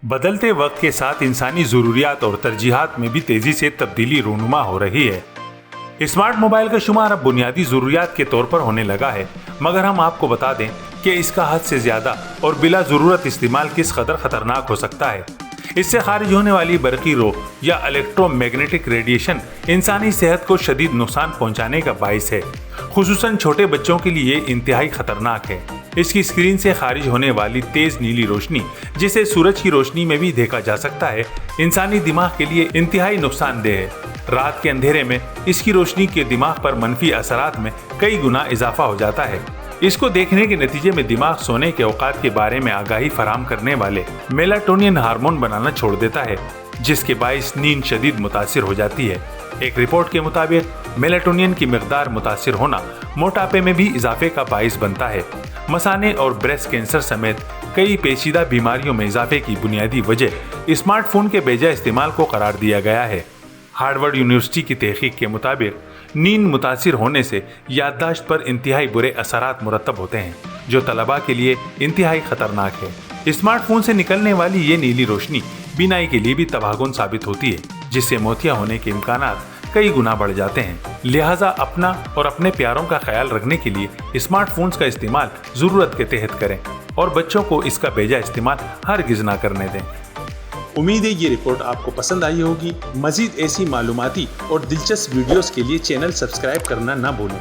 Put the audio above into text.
بدلتے وقت کے ساتھ انسانی ضروریات اور ترجیحات میں بھی تیزی سے تبدیلی رونما ہو رہی ہے۔ اسمارٹ موبائل کا شمار اب بنیادی ضروریات کے طور پر ہونے لگا ہے، مگر ہم آپ کو بتا دیں کہ اس کا حد سے زیادہ اور بلا ضرورت استعمال کس قدر خطرناک ہو سکتا ہے۔ اس سے خارج ہونے والی برقی رو یا الیکٹرو میگنیٹک ریڈیشن انسانی صحت کو شدید نقصان پہنچانے کا باعث ہے۔ خصوصاً چھوٹے بچوں کے لیے یہ انتہائی خطرناک ہے۔ اس کی اسکرین سے خارج ہونے والی تیز نیلی روشنی، جسے سورج کی روشنی میں بھی دیکھا جا سکتا ہے، انسانی دماغ کے لیے انتہائی نقصان دہ ہے۔ رات کے اندھیرے میں اس کی روشنی کے دماغ پر منفی اثرات میں کئی گنا اضافہ ہو جاتا ہے۔ اس کو دیکھنے کے نتیجے میں دماغ سونے کے اوقات کے بارے میں آگاہی فراہم کرنے والے میلاٹونین ہارمون بنانا چھوڑ دیتا ہے، جس کے باعث نیند شدید متاثر ہو جاتی ہے۔ ایک رپورٹ کے مطابق میلاٹونین کی مقدار متاثر ہونا موٹاپے میں بھی اضافے کا باعث بنتا ہے۔ مثانے اور بریسٹ کینسر سمیت کئی پیچیدہ بیماریوں میں اضافے کی بنیادی وجہ اسمارٹ فون کے بے جا استعمال کو قرار دیا گیا ہے۔ ہارورڈ یونیورسٹی کی تحقیق کے مطابق نیند متاثر ہونے سے یادداشت پر انتہائی برے اثرات مرتب ہوتے ہیں، جو طلباء کے لیے انتہائی خطرناک ہے۔ اسمارٹ فون سے نکلنے والی یہ نیلی روشنی بینائی کے لیے بھی تباہ کن ثابت ہوتی ہے، جس سے موتیا ہونے کے امکانات کئی گنا بڑھ جاتے ہیں۔ لہٰذا اپنا اور اپنے پیاروں کا خیال رکھنے کے لیے اسمارٹ فونز کا استعمال ضرورت کے تحت کریں اور بچوں کو اس کا بے جا استعمال ہرگز نہ کرنے دیں۔ امید ہے یہ رپورٹ آپ کو پسند آئی ہوگی۔ مزید ایسی معلوماتی اور دلچسپ ویڈیوز کے لیے چینل سبسکرائب کرنا نہ بھولیں۔